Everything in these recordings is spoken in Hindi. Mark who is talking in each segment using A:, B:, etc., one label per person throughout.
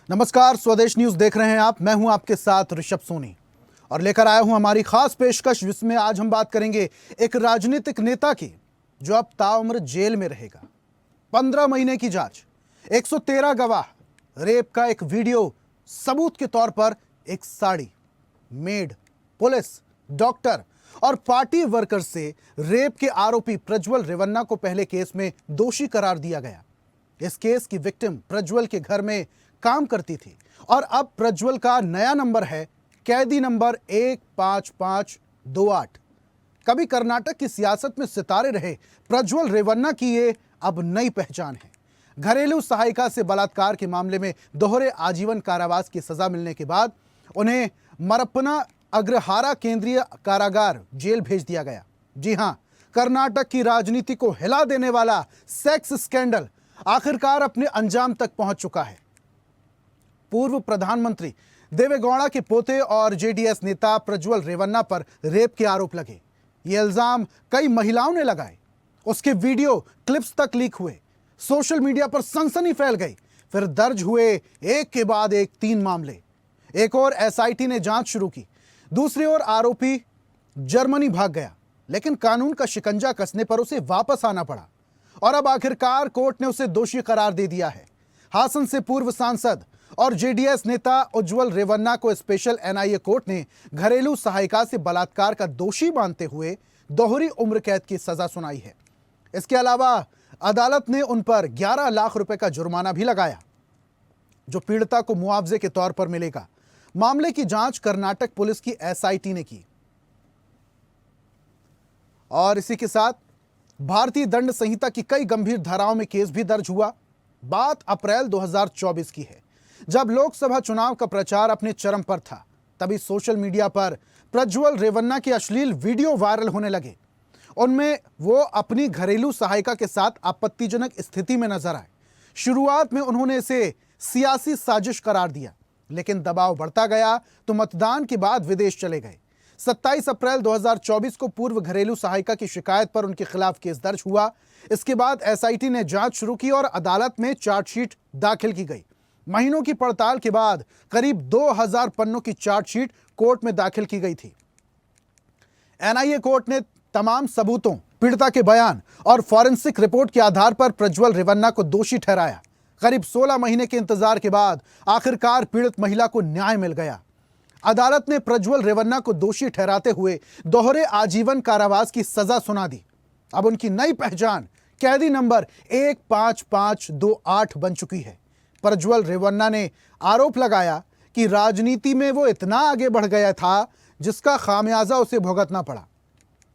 A: नमस्कार, स्वदेश न्यूज देख रहे हैं आप। मैं हूं आपके साथ ऋषभ सोनी और लेकर आया हूं हमारी खास पेशकश, जिसमें आज हम बात करेंगे एक राजनीतिक नेता की जो अब ताउम्र जेल में रहेगा। 15 महीने की जांच, 113 गवाह, रेप का एक वीडियो, सबूत के तौर पर एक साड़ी, मेड, पुलिस, डॉक्टर और पार्टी वर्कर से रेप के आरोपी प्रज्वल रेवन्ना को पहले केस में दोषी करार दिया गया। इस केस की विक्टिम प्रज्वल के घर में काम करती थी और अब प्रज्वल का नया नंबर है कैदी नंबर 15528। कभी कर्नाटक की सियासत में सितारे रहे प्रज्वल रेवन्ना की ये अब नई पहचान है। घरेलू सहायिका से बलात्कार के मामले में दोहरे आजीवन कारावास की सजा मिलने के बाद उन्हें मरप्पना अग्रहारा केंद्रीय कारागार जेल भेज दिया गया। जी हां, कर्नाटक की राजनीति को हिला देने वाला सेक्स स्कैंडल आखिरकार अपने अंजाम तक पहुंच चुका है। पूर्व प्रधानमंत्री देवेगौड़ा के पोते और जेडीएस नेता प्रज्वल रेवन्ना पर रेप के आरोप लगे। ये इल्जाम कई महिलाओं ने लगाए। उसके वीडियो क्लिप्स तक लीक हुए, सोशल मीडिया पर सनसनी फैल गई। फिर दर्ज हुए एक के बाद एक 3 मामले। एक और एसआईटी ने जांच शुरू की, दूसरी ओर आरोपी जर्मनी भाग गया, लेकिन कानून का शिकंजा कसने पर उसे वापस आना पड़ा और अब आखिरकार कोर्ट ने उसे दोषी करार दे दिया है। हासन से पूर्व सांसद और जेडीएस नेता उज्जवल रेवन्ना को स्पेशल एनआईए कोर्ट ने घरेलू सहायिका से बलात्कार का दोषी मानते हुए दोहरी उम्र कैद की सजा सुनाई है। इसके अलावा अदालत ने उन पर 11 लाख रुपए का जुर्माना भी लगाया, जो पीड़िता को मुआवजे के तौर पर मिलेगा। मामले की जांच कर्नाटक पुलिस की एसआईटी ने की और इसी के साथ भारतीय दंड संहिता की कई गंभीर धाराओं में केस भी दर्ज हुआ। बात अप्रैल 2024 की है, जब लोकसभा चुनाव का प्रचार अपने चरम पर था। तभी सोशल मीडिया पर प्रज्वल रेवन्ना के अश्लील वीडियो वायरल होने लगे। उनमें वो अपनी घरेलू सहायिका के साथ आपत्तिजनक स्थिति में नजर आए। शुरुआत में उन्होंने इसे सियासी साजिश करार दिया, लेकिन दबाव बढ़ता गया तो मतदान के बाद विदेश चले गए। 27 अप्रैल 2024 को पूर्व घरेलू सहायिका की शिकायत पर उनके खिलाफ केस दर्ज हुआ। इसके बाद एसआईटी ने जांच शुरू की और अदालत में चार्जशीट दाखिल की गई। महीनों की पड़ताल के बाद करीब 2000 पन्नों की चार्जशीट कोर्ट में दाखिल की गई थी। एनआईए कोर्ट ने तमाम सबूतों, पीड़िता के बयान और फॉरेंसिक रिपोर्ट के आधार पर प्रज्वल रेवन्ना को दोषी ठहराया। करीब 16 महीने के इंतजार के बाद आखिरकार पीड़ित महिला को न्याय मिल गया। अदालत ने प्रज्वल रेवन्ना को दोषी ठहराते हुए दोहरे आजीवन कारावास की सजा सुना दी। अब उनकी नई पहचान कैदी नंबर 15528 बन चुकी है। प्रज्वल रेवन्ना ने आरोप लगाया कि राजनीति में वो इतना आगे बढ़ गया था जिसका खामियाजा उसे भुगतना पड़ा।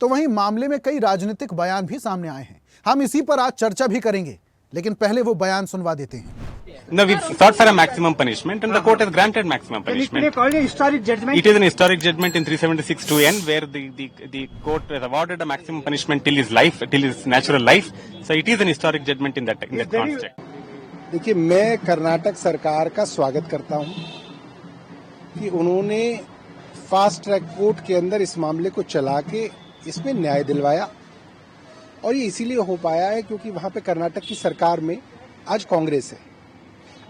A: तो वहीं मामले में कई राजनीतिक बयान भी सामने आए हैं। हम इसी पर आज चर्चा भी करेंगे, लेकिन पहले वो बयान सुनवा देते हैं।
B: No, we sought for a maximum punishment and the court has granted maximum punishment. It is an historic judgment in 376(2)(n) where the court has awarded a maximum punishment till his life, till his natural life. So it is an historic judgment in that context.
C: देखिए, मैं कर्नाटक सरकार का स्वागत करता हूं कि उन्होंने फास्ट ट्रैक कोर्ट के अंदर इस मामले को चला के इसमें न्याय दिलवाया और ये इसीलिए हो पाया है क्योंकि वहां पे कर्नाटक की सरकार में आज कांग्रेस है।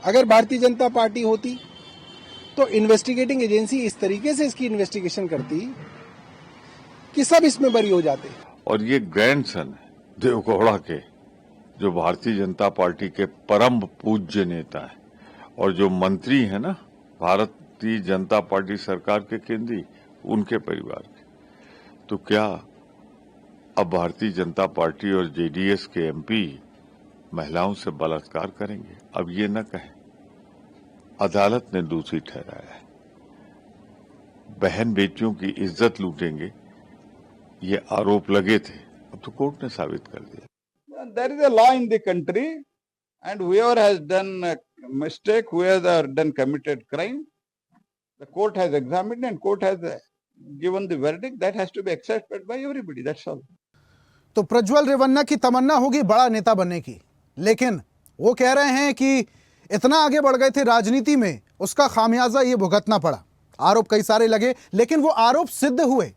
C: अगर भारतीय जनता पार्टी होती तो इन्वेस्टिगेटिंग एजेंसी इस तरीके से इसकी इन्वेस्टिगेशन करती कि सब इसमें बरी हो जाते।
D: और ये ग्रैंडसन है देवेगौड़ा के, जो भारतीय जनता पार्टी के परम पूज्य नेता है और जो मंत्री है ना भारतीय जनता पार्टी सरकार के केंद्रीय, उनके परिवार के। तो क्या अब भारतीय जनता पार्टी और जेडीएस के एमपी महिलाओं से बलात्कार करेंगे? अब ये न कहें अदालत ने दोषी ठहराया है, बहन बेटियों की इज्जत लूटेंगे, ये आरोप लगे थे, अब तो कोर्ट ने साबित कर दिया।
E: There is a law in the country, and whoever has done a mistake, whoever has done committed crime, the court has examined and court has given the verdict that has to be accepted by everybody. That's all.
A: तो प्रज्वल रेवन्ना की तमन्ना होगी बड़ा नेता बनने की, लेकिन वो कह रहे हैं कि इतना आगे बढ़ गए थे राजनीति में, उसका खामियाजा ये भुगतना पड़ा। आरोप कई सारे लगे, लेकिन वो आरोप सिद्ध हुए।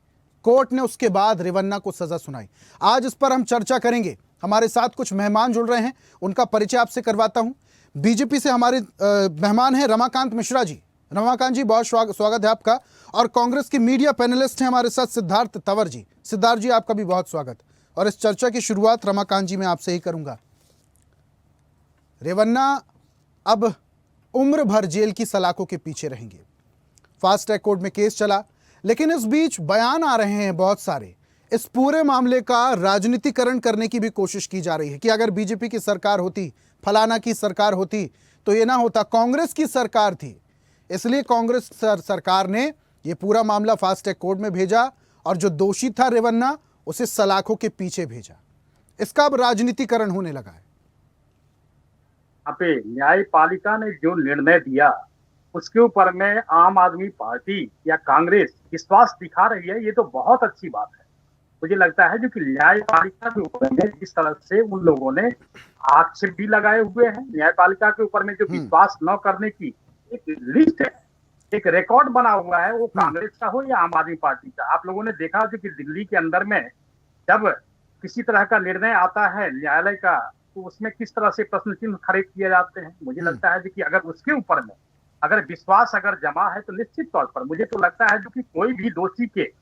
A: कोर्ट ने उसके बाद रेवन्ना को सजा सुनाई। आज इस पर हम चर्चा करेंगे। हमारे साथ कुछ मेहमान जुड़ रहे हैं, उनका परिचय आपसे करवाता हूं। बीजेपी से हमारे मेहमान हैं रमाकांत मिश्रा जी। रमाकांत जी, बहुत स्वागत है आपका। और कांग्रेस के मीडिया पैनलिस्ट हैं हमारे साथ सिद्धार्थ तंवर जी। सिद्धार्थ जी, आपका भी बहुत स्वागत। और इस चर्चा की शुरुआत रमाकांत जी मैं आपसे ही करूंगा। रेवन्ना अब उम्र भर जेल की सलाखों के पीछे रहेंगे। फास्ट ट्रैक कोर्ट में केस चला, लेकिन इस बीच बयान आ रहे हैं बहुत सारे। इस पूरे मामले का राजनीतिकरण करने की भी कोशिश की जा रही है कि अगर बीजेपी की सरकार होती, फलाना की सरकार होती तो ये ना होता, कांग्रेस की सरकार थी, इसलिए कांग्रेस सरकार ने ये पूरा मामला फास्ट ट्रैक कोर्ट में भेजा और जो दोषी था रेवन्ना उसे सलाखों के पीछे भेजा। इसका अब राजनीतिकरण होने लगा है।
F: यहाँ पे न्यायपालिका ने जो निर्णय दिया उसके ऊपर में आम आदमी पार्टी या कांग्रेस विश्वास दिखा रही है, ये तो बहुत अच्छी बात है। मुझे लगता है जो कि न्यायपालिका के ऊपर में जिस तरह से उन लोगों ने आक्षेप भी लगाए हुए हैं, न्यायपालिका के ऊपर में जो विश्वास न करने की एक लिस्ट है, एक रिकॉर्ड बना हुआ है, वो कांग्रेस का हो या आम आदमी पार्टी का। आप लोगों ने देखा जो कि दिल्ली के अंदर में जब किसी तरह का निर्णय आता है न्यायालय का, तो उसमें किस तरह से प्रश्न चिन्ह खड़े किए जाते हैं। मुझे लगता है कि अगर उसके ऊपर में अगर विश्वास अगर जमा है तो निश्चित तौर पर मुझे तो लगता है जो कि कोई भी दोषी के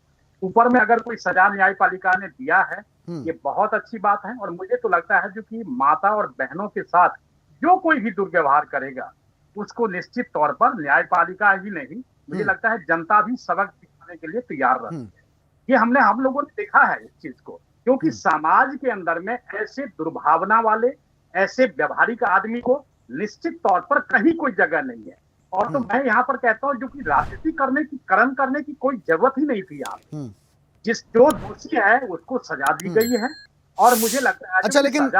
F: ऊपर में अगर कोई सजा न्यायपालिका ने दिया है, ये बहुत अच्छी बात है। और मुझे तो लगता है जो कि माता और बहनों के साथ जो कोई भी दुर्व्यवहार करेगा उसको निश्चित तौर पर न्यायपालिका ही नहीं, मुझे लगता है जनता भी सबक सिखाने के लिए तैयार रहती है। ये हम लोगों ने देखा है इस चीज को, क्योंकि समाज के अंदर में ऐसे दुर्भावना वाले, ऐसे व्यवहारिक आदमी को निश्चित तौर पर कहीं कोई जगह नहीं है। और तो मैं यहाँ पर कहता हूँ जो कि राजनीति करने की कोई जरूरत ही नहीं थी। आप जो दोषी है उसको सजा दी गई है और मुझे लगता है
A: अच्छा, लेकिन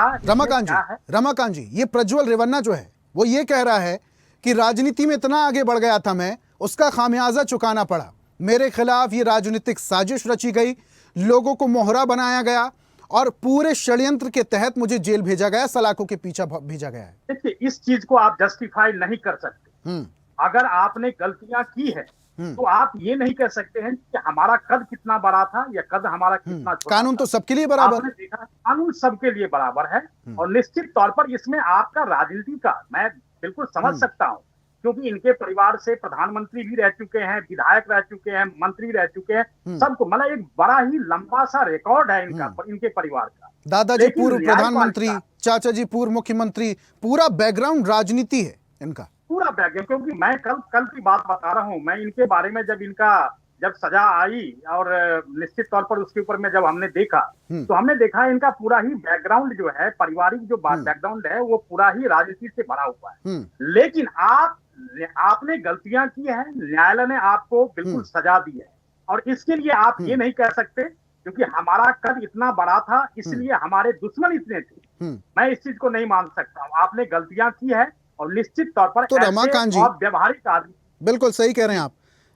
A: रमाकांत जी, ये प्रज्वल रेवन्ना जो है वो ये कह रहा है कि राजनीति में इतना आगे बढ़ गया था मैं, उसका खामियाजा चुकाना पड़ा, मेरे खिलाफ ये राजनीतिक साजिश रची गई, लोगों को मोहरा बनाया गया और पूरे षड्यंत्र के तहत मुझे जेल भेजा गया, सलाखों के पीछे भेजा गया है।
F: देखिए, इस चीज को आप जस्टिफाई नहीं कर सकते। अगर आपने गलतियां की है तो आप ये नहीं कह सकते हैं कि हमारा कद कितना बड़ा था या कद हमारा कितना छोटा।
A: कानून तो सबके लिए बराबर।
F: आपने देखा, कानून सबके लिए बराबर है। और निश्चित तौर पर इसमें आपका राजनीति का मैं बिल्कुल समझ सकता हूं, क्योंकि इनके परिवार से प्रधानमंत्री भी रह चुके हैं, विधायक रह चुके हैं, मंत्री रह चुके हैं, सबको मतलब एक बड़ा ही लंबा सा रिकॉर्ड है इनके परिवार का।
A: दादाजी पूर्व प्रधानमंत्री, चाचा जी पूर्व मुख्यमंत्री, पूरा बैकग्राउंड राजनीति है इनका, पूरा
F: बैकग्राउंड। क्योंकि मैं कल की बात बता रहा हूं, मैं इनके बारे में जब सजा आई और निश्चित तौर पर उसके ऊपर में जब हमने देखा तो हमने देखा इनका पूरा ही बैकग्राउंड जो है, पारिवारिक जो बैकग्राउंड है, वो पूरा ही राजनीति से भरा हुआ है। लेकिन आपने गलतियां की है, न्यायालय ने आपको बिल्कुल सजा दी है और इसके लिए आप ये नहीं कह सकते क्योंकि हमारा कद इतना बड़ा था इसलिए हमारे दुश्मन इतने थे। मैं इस चीज को नहीं मान सकता हूँ। आपने गलतियां की है और निश्चित तौर पर
A: तो रमाकांत जी
F: व्यवहारिक आदमी,
A: बिल्कुल सही कह रहे हैं आप।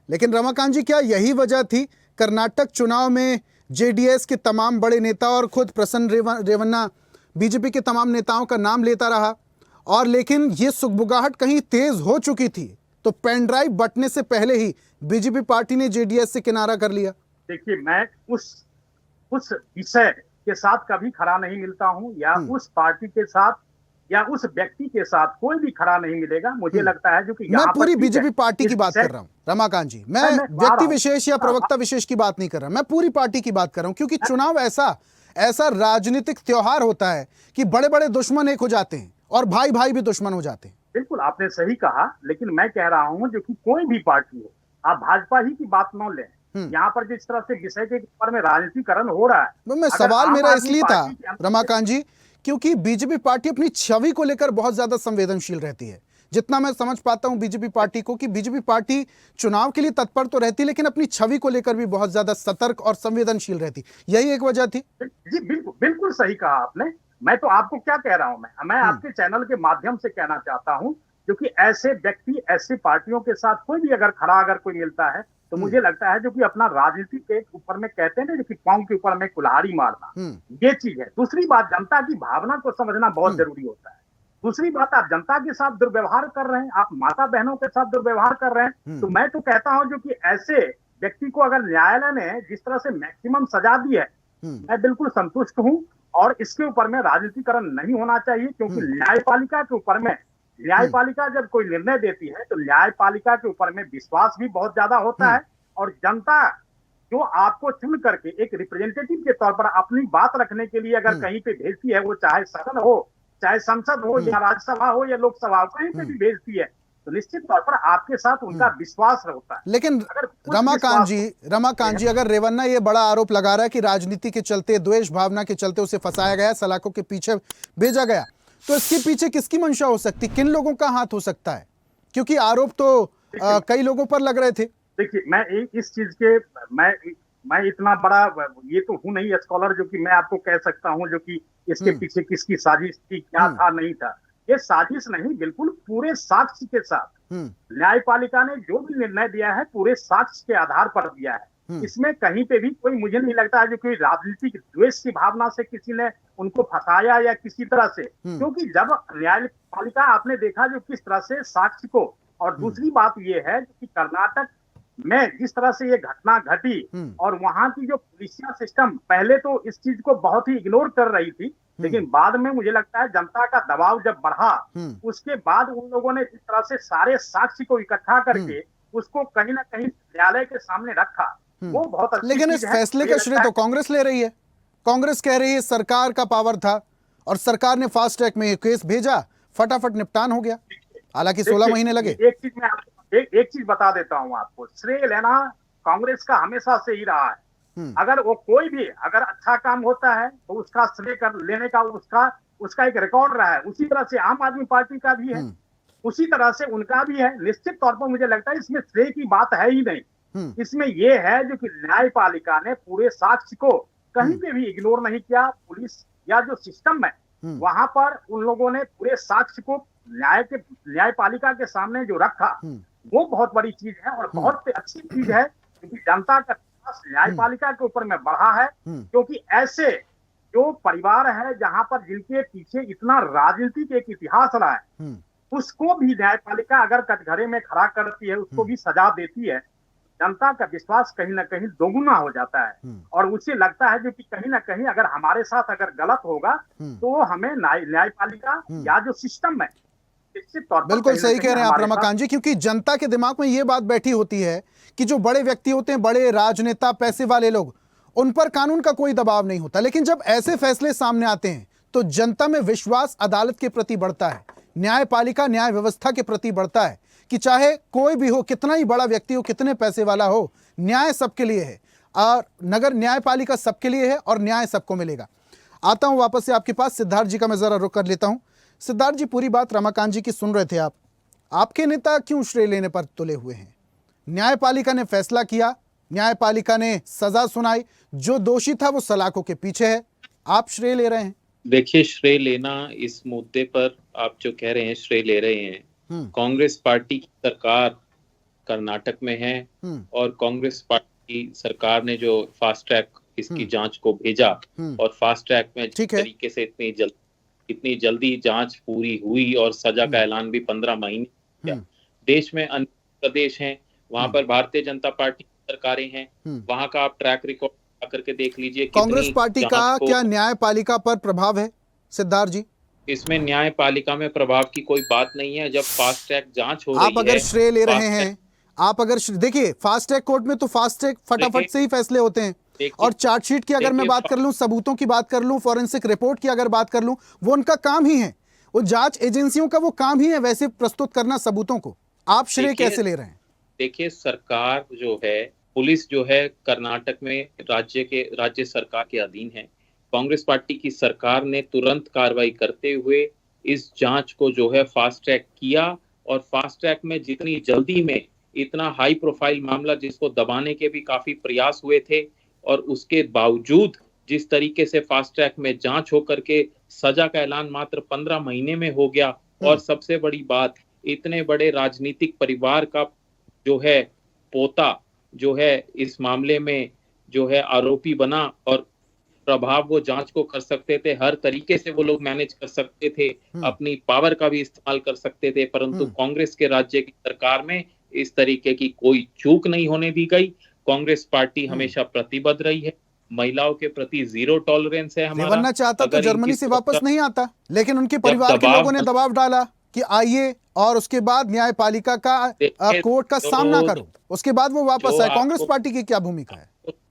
A: लेकिन रमाकांत जी, क्या यही वजह थी कर्नाटक चुनाव में जेडीएस के तमाम बड़े नेता और खुद प्रसन्न रेवन्ना बीजेपी के तमाम नेताओं का नाम लेता रहा, और लेकिन ये सुगबुगाहट कहीं तेज हो चुकी थी तो पेन ड्राइव बटने से पहले ही बीजेपी पार्टी ने जेडीएस से किनारा कर लिया?
F: देखिए, मैं उस विषय के साथ कभी खड़ा नहीं मिलता हूं या उस पार्टी के साथ या उस व्यक्ति के साथ कोई भी खड़ा नहीं मिलेगा। मुझे लगता है जो कि
A: मैं पूरी बीजेपी पार्टी की बात कर रहा हूं रमाकांत जी, मैं व्यक्ति विशेष या प्रवक्ता विशेष की बात नहीं कर रहा, मैं पूरी पार्टी की बात कर रहा हूं। क्योंकि चुनाव ऐसा राजनीतिक त्योहार होता है कि बड़े बड़े दुश्मन एक हो जाते हैं और भाई भाई भी दुश्मन हो जाते हैं।
F: बिल्कुल आपने सही कहा, लेकिन मैं कह रहा हूं जो कि कोई भी पार्टी हो, आप भाजपा ही की बात न लें। यहाँ पर जिस तरह से विषय के ऊपर में राजनीतिकरण हो रहा है,
A: मैं सवाल मेरा इसलिए था रमाकांत जी क्योंकि बीजेपी पार्टी अपनी छवि को लेकर बहुत ज्यादा संवेदनशील रहती है। जितना मैं समझ पाता हूं बीजेपी पार्टी को, कि बीजेपी पार्टी चुनाव के लिए तत्पर तो रहती लेकिन अपनी छवि को लेकर भी बहुत ज्यादा सतर्क और संवेदनशील रहती। यही एक वजह थी।
F: जी बिल्कुल सही कहा आपने। मैं तो आपको क्या कह रहा हूं, मैं आपके चैनल के माध्यम से कहना चाहता हूं क्योंकि ऐसे व्यक्ति, ऐसे पार्टियों के साथ कोई भी अगर कोई मिलता है तो मुझे लगता है जो कि अपना राजनीति के ऊपर में कहते हैं ना, जो कि पांव के ऊपर में कुल्हाड़ी मारना, ये चीज है। दूसरी बात, जनता की भावना को समझना बहुत जरूरी होता है। दूसरी बात, आप जनता के साथ दुर्व्यवहार कर रहे हैं, आप माता बहनों के साथ दुर्व्यवहार कर रहे हैं, तो मैं तो कहता हूं जो कि ऐसे व्यक्ति को अगर न्यायालय ने जिस तरह से मैक्सिमम सजा दी है, मैं बिल्कुल संतुष्ट हूं। और इसके ऊपर में राजनीतिकरण नहीं होना चाहिए क्योंकि न्यायपालिका के ऊपर में न्यायपालिका जब कोई निर्णय देती है तो न्यायपालिका के ऊपर में विश्वास भी बहुत ज्यादा होता है, और जनता जो आपको चुन करके एक रिप्रेजेंटेटिव के तौर पर अपनी बात रखने के लिए अगर कहीं पे भेजती है, वो चाहे सदन हो, चाहे संसद हो, या राज्यसभा हो, या लोकसभा हो, कहीं पे भी भेजती है, तो निश्चित तौर पर आपके साथ उनका विश्वास होता है।
A: लेकिन
F: अगर कुछ
A: रमाकांत जी, अगर रेवन्ना ये बड़ा आरोप लगा रहा है कि राजनीति के चलते, द्वेष भावना के चलते उसे फंसाया गया, सलाखों के पीछे भेजा गया, तो इसके पीछे किसकी मंशा हो सकती, किन लोगों का हाथ हो सकता है? क्योंकि आरोप तो कई लोगों पर लग रहे थे।
F: देखिए, मैं इस चीज के मैं इतना बड़ा ये तो हूं नहीं स्कॉलर जो कि मैं आपको कह सकता हूं जो कि इसके पीछे किसकी साजिश थी, क्या था, नहीं था। ये साजिश नहीं, बिल्कुल पूरे साक्ष्य के साथ न्यायपालिका ने जो भी निर्णय दिया है पूरे साक्ष्य के आधार पर दिया है। इसमें कहीं पे भी कोई, मुझे नहीं लगता है जो कोई राजनीतिक द्वेष की भावना से किसी ने उनको फंसाया या किसी तरह से, क्योंकि जब न्यायपालिका, आपने देखा जो किस तरह से साक्ष्य को, और दूसरी बात ये है कि कर्नाटक में जिस तरह से ये घटना घटी और वहां की जो पुलिसिया सिस्टम पहले तो इस चीज को बहुत ही इग्नोर कर रही थी, लेकिन बाद में मुझे लगता है जनता का दबाव जब बढ़ा, उसके बाद उन लोगों ने जिस तरह से सारे साक्ष्य को इकट्ठा करके उसको कहीं ना कहीं न्यायालय के सामने रखा, वो बहुत अच्छी
A: लेकिन इस
F: चीज है।
A: फैसले का श्रेय तो कांग्रेस ले रही है। कांग्रेस कह रही है सरकार का पावर था और सरकार ने फास्ट ट्रैक में केस भेजा, फटाफट निपटान हो गया, हालांकि 16 महीने लगे।
F: एक चीज बता देता हूं आपको, श्रेय लेना कांग्रेस का हमेशा से ही रहा है। अगर वो कोई भी अगर अच्छा काम होता है तो उसका श्रेय कर लेने का उसका एक रिकॉर्ड रहा है। उसी तरह से आम आदमी पार्टी का भी है, उसी तरह से उनका भी है। निश्चित तौर पर मुझे लगता है इसमें श्रेय की बात है ही नहीं। इसमें यह है जो कि न्यायपालिका ने पूरे साक्ष्य को कहीं पे भी इग्नोर नहीं किया। पुलिस या जो सिस्टम है वहां पर उन लोगों ने पूरे साक्ष्य को न्यायपालिका के सामने जो रखा, वो बहुत बड़ी चीज है और बहुत अच्छी चीज है, क्योंकि जनता का विश्वास न्यायपालिका के ऊपर में बढ़ा है। क्योंकि ऐसे जो परिवार है जहां पर जिनके पीछे इतना राजनीतिक एक इतिहास रहा है, उसको भी न्यायपालिका अगर कटघरे में खड़ा करती है, उसको भी सजा देती है, जनता का विश्वास कहीं ना कहीं दोगुना हो जाता है। और उसे लगता है जो कि कहीं ना कहीं अगर हमारे साथ अगर गलत होगा तो हमें न्यायपालिका या जो सिस्टम है,
A: बिल्कुल सही कह रहे हैं आप रमाकांत जी, क्योंकि जनता के दिमाग में ये बात बैठी होती है कि जो बड़े व्यक्ति होते हैं, बड़े राजनेता, पैसे वाले लोग, उन पर कानून का कोई दबाव नहीं होता। लेकिन जब ऐसे फैसले सामने आते हैं तो जनता में विश्वास अदालत के प्रति बढ़ता है, न्यायपालिका, न्याय व्यवस्था के प्रति बढ़ता है कि चाहे कोई भी हो, कितना ही बड़ा व्यक्ति हो, कितने पैसे वाला हो, न्याय सबके लिए है और नगर न्यायपालिका सबके लिए है और न्याय सबको मिलेगा। आता हूं वापस से आपके पास, सिद्धार्थ जी का मैं जरा रुक कर लेता हूं। सिद्धार्थ जी, पूरी बात रमाकांत जी की सुन रहे थे आप, आपके नेता क्यों श्रेय लेने पर तुले हुए हैं? न्यायपालिका ने फैसला किया, न्यायपालिका ने सजा सुनाई, जो दोषी था वो सलाखों के पीछे है, आप श्रेय ले रहे हैं?
G: देखिए, श्रेय लेना इस मुद्दे पर आप जो कह रहे हैं श्रेय ले रहे हैं, कांग्रेस पार्टी की सरकार कर्नाटक में है और कांग्रेस पार्टी की सरकार ने जो फास्ट ट्रैक इसकी जांच को भेजा और फास्ट ट्रैक में जिस तरीके से इतनी जल्दी जांच पूरी हुई और सजा का ऐलान भी 15 महीने किया। देश में अन्य प्रदेश हैं, वहां पर भारतीय जनता पार्टी की सरकारें हैं, वहां का आप ट्रैक रिकॉर्ड आकर के देख लीजिए।
A: कांग्रेस पार्टी का क्या न्यायपालिका पर प्रभाव है सिद्धार्थ जी?
G: इसमें न्यायपालिका में प्रभाव की कोई बात नहीं है। जब फास्ट ट्रैक जांच हो रही है,
A: आप अगर श्रेय ले रहे हैं, आप अगर देखिए फास्ट ट्रैक कोर्ट में तो फास्ट ट्रैक फटाफट से ही फैसले होते हैं, और चार्जशीट की अगर मैं बात कर लूं, सबूतों की बात कर लूं, फॉरेंसिक रिपोर्ट की अगर बात कर लूं, वो उनका काम ही है, वो जांच एजेंसियों का वो काम ही है वैसे प्रस्तुत करना सबूतों को। आप श्रेय कैसे ले रहे हैं?
G: देखिए, सरकार जो है, पुलिस जो है कर्नाटक में राज्य सरकार के अधीन है। कांग्रेस पार्टी की सरकार ने तुरंत कार्रवाई करते हुए इस जांच को जो है फास्ट ट्रैक किया और फास्ट ट्रैक में जितनी जल्दी में इतना हाई प्रोफाइल मामला जिसको दबाने के भी काफी प्रयास हुए थे, और उसके बावजूद जिस तरीके से फास्ट ट्रैक में जांच होकर के सजा का ऐलान मात्र 15 महीने में हो गया। और सबसे बड़ी बात, इतने बड़े राजनीतिक परिवार का जो है पोता जो है इस मामले में जो है आरोपी बना और प्रभाव वो जांच को कर सकते थे, हर तरीके से वो लोग मैनेज कर सकते थे, अपनी पावर का भी इस्तेमाल कर सकते थे, परंतु कांग्रेस के राज्य की सरकार में इस तरीके की कोई चूक नहीं होने दी गई। कांग्रेस पार्टी हमेशा प्रतिबद्ध रही है, महिलाओं के प्रति जीरो टॉलरेंस है हमारा।
A: रेवन्ना चाहता तो जर्मनी से वापस नहीं आता, लेकिन उनके परिवार के लोगों ने दबाव डाला, कि आइए और उसके बाद न्यायपालिका का
G: देखिए,
A: कोर्ट का सामना करो, उसके बाद वो वापस
G: जो
A: आए? कांग्रेस
G: आपको
A: पार्टी की क्या भूमिका है?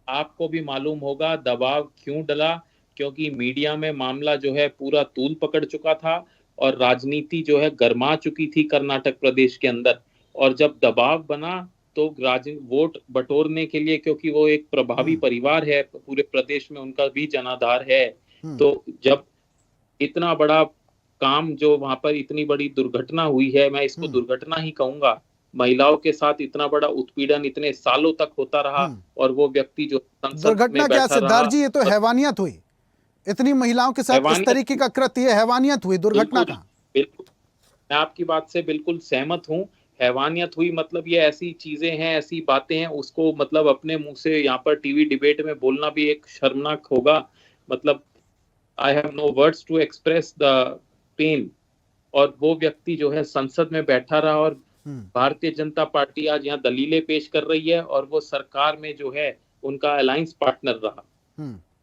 G: आपको भी मालूम होगा दबाव क्यों डला, क्योंकि मीडिया में मामला जो है पूरा तूल पकड़ चुका था और राजनीति जो है गर्मा चुकी थी कर्नाटक प्रदेश के अंदर। और जब दबाव बना तो वोट बटोरने के लिए, क्योंकि वो एक प्रभावी परिवार है पूरे प्रदेश में, उनका भी जनाधार है, तो जब इतना बड़ा काम जो वहां पर इतनी बड़ी दुर्घटना हुई है, मैं इसको दुर्घटना ही कहूंगा, महिलाओं के साथ इतना बड़ा उत्पीड़न इतने सालों तक होता रहा और वो व्यक्ति जो संसद
A: दुर्घटना
G: में
A: क्या
G: बैठा
A: सिद्धार्थ
G: रहा,
A: जी, ये तो हैवानियत हुई। इतनी महिलाओं के साथ इस
G: हैवानियत
A: तरीके का कृत्य, ये हैवानियत हुई, दुर्घटना
G: बिल्कुल
A: का।
G: बिल्कुल मैं आपकी बात से बिल्कुल सहमत हूँ। हैवानियत हुई मतलब ये ऐसी चीजें हैं, ऐसी बातें हैं, उसको मतलब अपने मुंह से यहाँ पर टीवी डिबेट में बोलना भी एक शर्मनाक होगा। मतलब I have no words to express the pain. और वो व्यक्ति जो है संसद में बैठा रहा और भारतीय जनता पार्टी आज यहाँ दलीलें पेश कर रही है और वो सरकार में जो है उनका अलायंस पार्टनर रहा।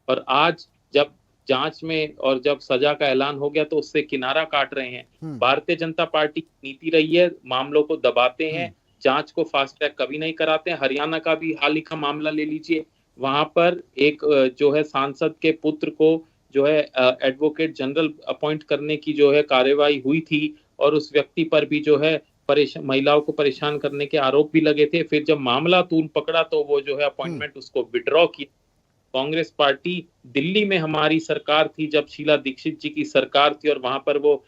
G: और आज जब जांच में और जब सजा का ऐलान हो गया तो उससे किनारा काट रहे हैं। भारतीय जनता पार्टी की नीति रही है, मामलों को दबाते हैं, जांच को फास्ट ट्रैक कभी नहीं कराते हैं। हरियाणा का भी हाल ही का मामला ले लीजिए, वहां पर एक जो है सांसद के पुत्र को जो है एडवोकेट जनरल अपॉइंट करने की जो है कार्यवाही हुई थी और उस व्यक्ति पर भी जो है महिलाओं को परेशान करने के आरोप भी लगे थे। फिर जब मामला तूल पकड़ा तो वो जो है अपॉइंटमेंट उसको विड्रॉ किया। कांग्रेस पार्टी दिल्ली में हमारी सरकार थी जब शीला दीक्षित जी की सरकार थी, और वहां पर वो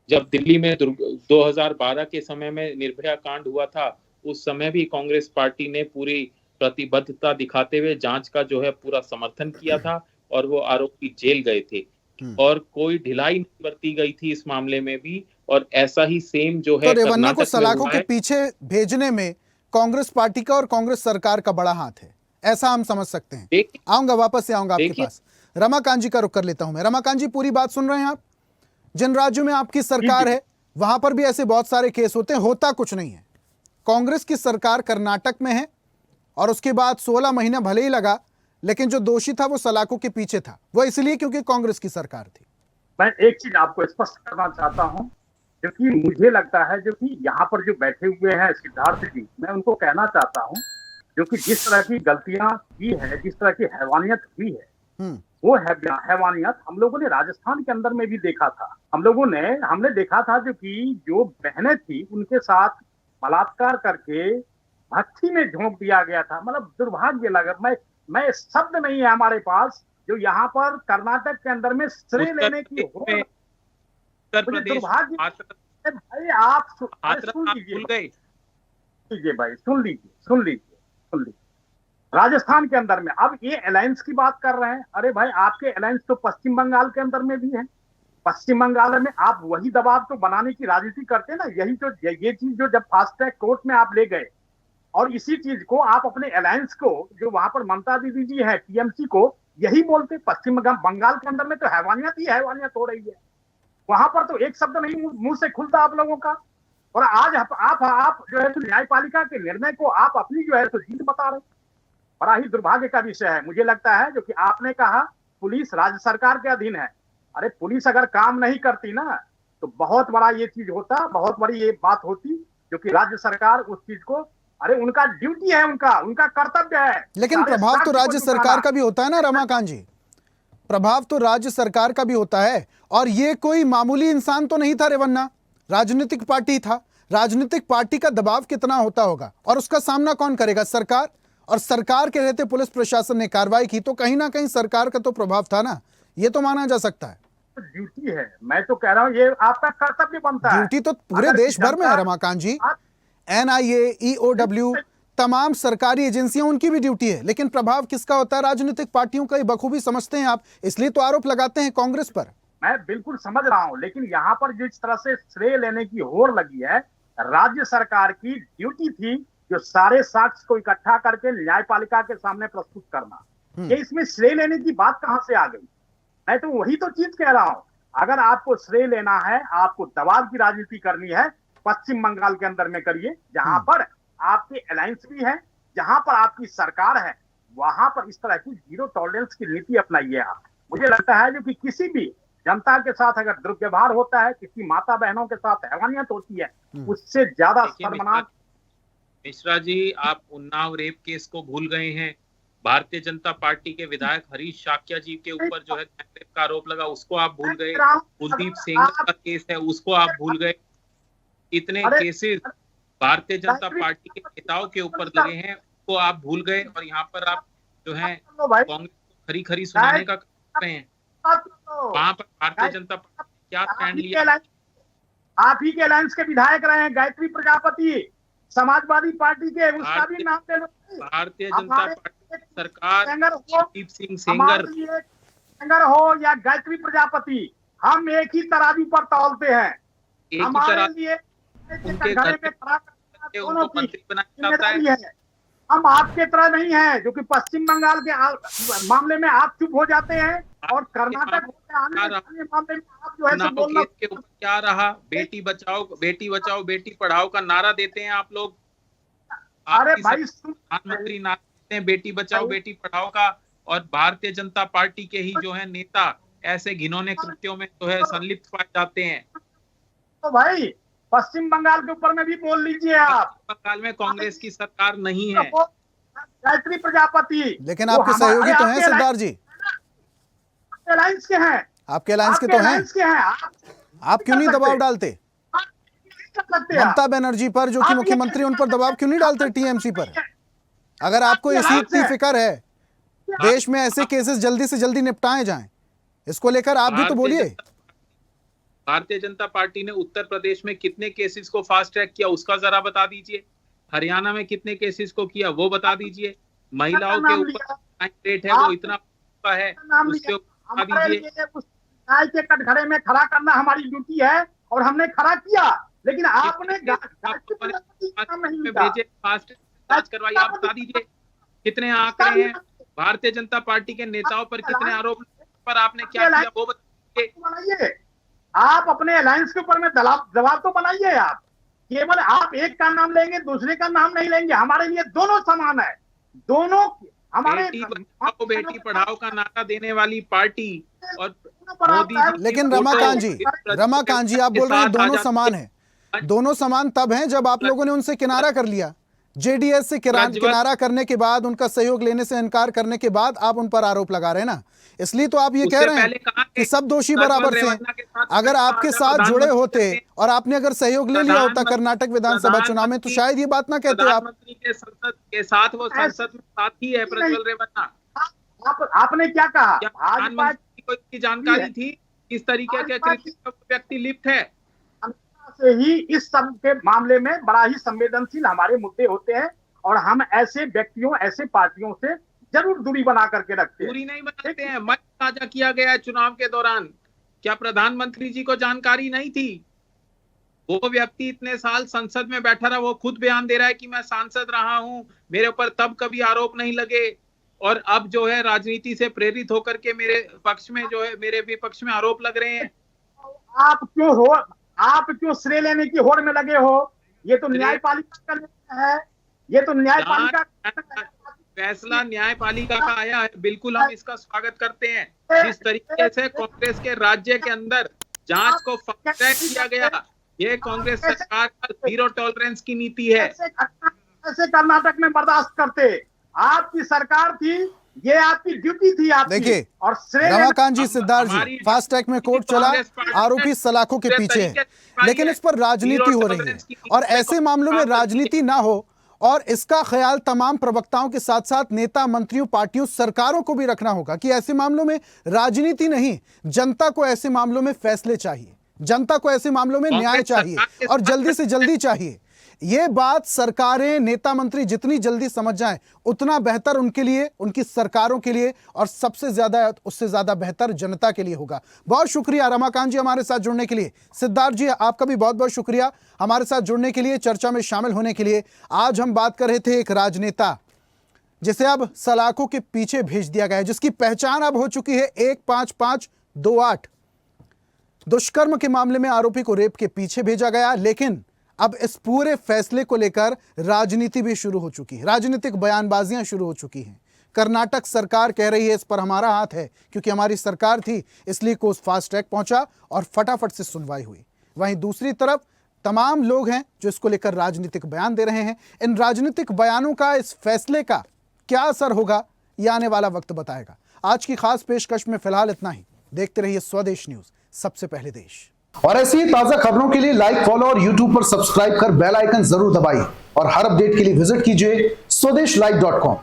G: जब दिल्ली में 2012 के समय में निर्भया कांड हुआ था, उस समय भी कांग्रेस पार्टी ने पूरी प्रतिबद्धता दिखाते हुए जांच का जो है पूरा समर्थन किया था और वो आरोपी जेल गए थे और कोई ढिलाई नहीं बरती गई थी इस मामले में भी। और ऐसा ही सेम जो है
A: तो रेवन्ना को
G: कर्नाटक में
A: सलाखों
G: हुआ
A: के
G: है।
A: पीछे भेजने में कांग्रेस पार्टी का और कांग्रेस सरकार का बड़ा हाथ है, ऐसा हम समझ सकते हैं। आऊंगा, वापस से आऊंगा आपके पास। रमाकांत जी का रुख कर लेता हूं मैं। रमाकांत जी, पूरी बात सुन रहे हैं आप? जिन राज्यों में आपकी सरकार है वहां पर भी ऐसे बहुत सारे केस होते हैं, होता कुछ नहीं है। कांग्रेस की सरकार कर्नाटक में है और उसके बाद 16 महीने भले ही लगा, लेकिन जो दोषी था वो सलाखों के पीछे था। वो इसलिए क्योंकि कांग्रेस की सरकार थी।
F: मैं एक चीज आपको स्पष्ट करना चाहता हूं, क्योंकि मुझे लगता है जो कि यहाँ पर जो बैठे हुए हैं सिद्धार्थ जी, मैं उनको कहना चाहता हूं, क्योंकि जिस तरह की गलतियां की है, जिस तरह की हैवानियत हुई है, वो हैवानियत हम लोगों ने राजस्थान के अंदर में भी देखा था। हमने देखा था जो कि जो बहनें थी उनके साथ बलात्कार करके भट्टी में झोंक दिया गया था। मतलब दुर्भाग्य लगा, मैं शब्द नहीं है हमारे पास, जो यहाँ पर कर्नाटक के अंदर में श्रेय लेने की हो। दुर्भाग्य भाई, आप सुन लीजिए भाई, सुन लीजिए। राजस्थान के अंदर में अब ये अलायंस की बात कर रहे हैं। अरे भाई, आपके अलायंस तो पश्चिम बंगाल के अंदर में भी है। पश्चिम बंगाल में आप वही दबाव तो बनाने की राजनीति करते हैं ना। यही तो ये चीज जो जब फास्ट ट्रैक कोर्ट में आप ले गए और इसी चीज को आप अपने अलायंस को, जो वहां पर ममता दीदी जी है टीएमसी को, यही बोलते। पश्चिम बंगाल के अंदर में तो हैवानियत हो रही है। वहां पर तो एक शब्द नहीं मुंह से खुलता आप लोगों का। और आज आप जो है तो न्यायपालिका के निर्णय को आप अपनी जो है तो जीत बता रहे। बड़ा ही दुर्भाग्य का विषय है। मुझे लगता है जो कि आपने कहा पुलिस राज्य सरकार के अधीन है। अरे पुलिस अगर काम नहीं करती ना तो बहुत बड़ा ये चीज होता, बहुत बड़ी ये बात होती, जो कि राज्य सरकार उस चीज को, अरे उनका ड्यूटी है, उनका कर्तव्य है।
A: लेकिन प्रभाव तो राज्य सरकार का भी होता है ना रमाकांत जी, प्रभाव तो राज्य सरकार का भी होता है। और ये कोई मामूली इंसान तो नहीं था रेवन्ना, राजनीतिक पार्टी था। राजनीतिक पार्टी का दबाव कितना होता होगा और उसका सामना कौन करेगा? सरकार। और सरकार के रहते पुलिस प्रशासन ने कार्रवाई की तो कहीं ना कहीं सरकार का तो प्रभाव था ना, ये तो माना जा सकता है।
F: ड्यूटी है, मैं तो कह रहा हूं ये आपका कर्तव्य बनता है।
A: ड्यूटी तो पूरे देश भर में है रमाकांत जी। एनआईए, ईओडब्ल्यू, तमाम सरकारी एजेंसियां, उनकी भी ड्यूटी है। लेकिन प्रभाव किसका होता है? राजनीतिक पार्टियों का। बखूबी समझते हैं आप, इसलिए तो आरोप लगाते हैं कांग्रेस पर।
F: मैं बिल्कुल समझ रहा हूं, लेकिन यहाँ पर जिस तरह से श्रेय लेने की होड़ लगी है, राज्य सरकार की ड्यूटी थी जो सारे साक्ष्य को इकट्ठा करके न्यायपालिका के सामने प्रस्तुत करना। ये इसमें श्रेय लेने की बात कहां से आ गई? मैं तो वही तो चीज कह रहा हूं। अगर आपको श्रेय लेना है, आपको दबाव की राजनीति करनी है, पश्चिम बंगाल के अंदर में करिए, जहां पर आपके अलायंस भी है, जहां पर आपकी सरकार है, वहां पर इस तरह की जीरो टॉलरेंस की नीति अपनाइए आप। मुझे लगता है जो कि किसी भी जनता के साथ अगर दुर्व्यवहार होता है, किसी माता बहनों के साथ हैवानियत होती है, उससे ज्यादा
G: देखिए
F: शर्मनाक।
G: मिश्रा जी, आप उन्नाव रेप केस को भूल गए हैं। भारतीय जनता पार्टी के विधायक हरीश साक्या जी के ऊपर जो है रेप का आरोप लगा, उसको आप भूल गए। कुलदीप सेंगर का केस है, उसको आप भूल गए। इतने केसेस भारतीय जनता पार्टी के नेताओं के ऊपर लगे हैं, उसको आप भूल गए। और यहाँ पर आप जो है कांग्रेस को खरी खरी सुनाने का कर रहे हैं। वहां पर भारतीय जनता पार्टी क्या स्टैंड लिया?
F: आप ही के अलायंस के विधायक रहे हैं गायत्री प्रजापति, समाजवादी पार्टी के, उसका भी नाम ले लो।
G: भारतीय जनता पार्टी सरकार, कुलदीप सिंह
F: सेंगर हो या गायत्री प्रजापति, हम एक ही तराजू पर तौलते हैं।
G: एक ही
F: हमारे
G: तरह
F: लिए
G: उनके घर पे
F: दोनों की
G: मंत्री बनाया जाता है।
F: जिम्मेदारी है। हम आपके तरह नहीं है जो कि पश्चिम बंगाल के मामले में आप चुप हो जाते हैं और कर्नाटक मामले में आप जो है सो बोलना।
G: के ऊपर क्या रहा? बेटी बचाओ बेटी पढ़ाओ का नारा देते हैं आप लोग।
F: अरे भाई,
G: प्रधानमंत्री नारा देते हैं बेटी बचाओ बेटी पढ़ाओ का, और भारतीय जनता पार्टी के ही जो है नेता ऐसे घिनौने कृत्यों में जो है संलिप्त पाए जाते हैं।
F: तो भाई पश्चिम बंगाल के ऊपर में भी बोल लीजिए आप।
G: बंगाल में कांग्रेस की सरकार नहीं है।
F: गायत्री प्रजापति,
A: लेकिन आपके सहयोगी तो हैं सिद्धार्थ जी,
F: अलायंस के हैं,
A: आपके अलायंस के तो हैं। आप क्यों नहीं दबाव डालते ममता बनर्जी पर, जो कि मुख्यमंत्री, उन पर दबाव क्यों नहीं डालते टीएमसी पर? अगर आपको इसी इतनी फिक्र है देश में ऐसे केसेस जल्दी से जल्दी निपटाए जाएं, इसको लेकर आप भी तो बोलिए।
G: भारतीय जनता पार्टी ने उत्तर प्रदेश में कितने केसेस को फास्ट ट्रैक किया, उसका जरा बता दीजिए। हरियाणा में कितने केसेस को किया, वो बता दीजिए। महिलाओं के ऊपर रेट है वो इतना है, उसके ऊपर बता दीजिए।
F: न्याय के कटघरे में खड़ा करना हमारी ड्यूटी है और हमने खड़ा किया, लेकिन आपने
G: भेजे फास्ट जांच करवाई। आप बता दीजिए कितने आंकड़े हैं भारतीय जनता पार्टी के नेताओं पर, कितने आरोप पर आपने क्या किया, वो बताइए।
F: आप अपने अलायंस के ऊपर में जवाब तो बनाइए। आप केवल आप एक का नाम लेंगे, दूसरे का नाम नहीं लेंगे। हमारे लिए दोनों समान है, दोनों हमारे।
G: बेटी पढ़ाओ का नारा देने वाली पार्टी और मोदी जी।
A: लेकिन रमाकांत जी आप बोल रहे हैं दोनों समान हैं। दोनों समान तब हैं जब आप लोगों ने उनसे किनारा कर लिया। जेडीएस से किनारा करने के बाद, उनका सहयोग लेने से इनकार करने के बाद आप उन पर आरोप लगा रहे हैं ना, इसलिए तो आप ये कह रहे हैं कि सब दोषी बराबर थे। अगर आपके साथ जुड़े होते और आपने अगर सहयोग ले लिया होता कर्नाटक विधानसभा चुनाव में, तो शायद ये बात ना कहते आप।
G: प्रधानमंत्री के संसद के साथ वो संसद में साथी है प्रज्वल रेवन्ना।
F: आपने क्या कहा?
G: प्रधानमंत्री को इसकी जानकारी थी किस तरीके के कृत्य व्यक्ति लिप्त है?
F: से ही इस सब के मामले में बड़ा ही संवेदनशील हमारे मुद्दे होते हैं और हम ऐसे व्यक्तियों, ऐसे पार्टियों से जरूर दूरी बना करके रखते हैं।
G: दूरी नहीं बनाते हैं। मंच साझा किया गया है चुनाव के दौरान, क्या प्रधानमंत्री जी को जानकारी नहीं थी? वो व्यक्ति इतने साल संसद में बैठा रहा, वो खुद बयान दे रहा है कि मैं सांसद रहा हूं, मेरे ऊपर तब कभी आरोप नहीं लगे, और अब जो है राजनीति से प्रेरित होकर के मेरे पक्ष में जो है, मेरे विपक्ष में आरोप लग रहे हैं।
F: आप क्यों श्रेय लेने की होड़ में लगे हो? ये तो न्यायपालिका का है, ये तो न्यायपालिका
G: फैसला न्यायपालिका का आया है, बिल्कुल हम इसका स्वागत करते हैं। जिस तरीके से कांग्रेस के राज्य के अंदर जांच को फास्ट ट्रैक किया गया, ये कांग्रेस सरकार का जीरो टॉलरेंस की नीति है।
F: ऐसे कर्नाटक में बर्दाश्त करते? आपकी सरकार थी, ये आपकी ड्यूटी थी आपकी।
A: देखिए
F: और
A: रमाकांत जी, सिद्धार्थ जी, फास्ट ट्रैक में कोर्ट चला, आरोपी सलाखों के पीछे है, लेकिन इस पर राजनीति हो रही है और ऐसे मामलों में राजनीति ना हो, और इसका ख्याल तमाम प्रवक्ताओं के साथ साथ नेता, मंत्रियों, पार्टियों, सरकारों को भी रखना होगा कि ऐसे मामलों में राजनीति नहीं, जनता को ऐसे मामलों में फैसले चाहिए, जनता को ऐसे मामलों में न्याय चाहिए और जल्दी से जल्दी चाहिए। ये बात सरकारें, नेता, मंत्री जितनी जल्दी समझ जाएं उतना बेहतर उनके लिए, उनकी सरकारों के लिए, और सबसे ज्यादा, उससे ज्यादा बेहतर जनता के लिए होगा। बहुत शुक्रिया रमाकांत जी हमारे साथ जुड़ने के लिए। सिद्धार्थ जी आपका भी बहुत बहुत शुक्रिया हमारे साथ जुड़ने के लिए, चर्चा में शामिल होने के लिए। आज हम बात कर रहे थे एक राजनेता जिसे अब सलाखों के पीछे भेज दिया गया है, जिसकी पहचान अब हो चुकी है 15528। दुष्कर्म के मामले में आरोपी को रेप के पीछे भेजा गया, लेकिन अब इस पूरे फैसले को लेकर राजनीति भी शुरू हो चुकी है, राजनीतिक बयानबाजियां शुरू हो चुकी हैं। कर्नाटक सरकार कह रही है इस पर हमारा हाथ है, क्योंकि हमारी सरकार थी इसलिए कोर्ट फास्ट ट्रैक पहुंचा और फटाफट से सुनवाई हुई। वहीं दूसरी तरफ तमाम लोग हैं जो इसको लेकर राजनीतिक बयान दे रहे हैं। इन राजनीतिक बयानों का इस फैसले का क्या असर होगा, यह आने वाला वक्त बताएगा। आज की खास पेशकश में फिलहाल इतना ही। देखते रहिए स्वदेश न्यूज, सबसे पहले देश। और ऐसी ही ताजा खबरों के लिए लाइक, फॉलो और यूट्यूब पर सब्सक्राइब कर बेल आइकन जरूर दबाइए और हर अपडेट के लिए विजिट कीजिए स्वदेशलाइव.com।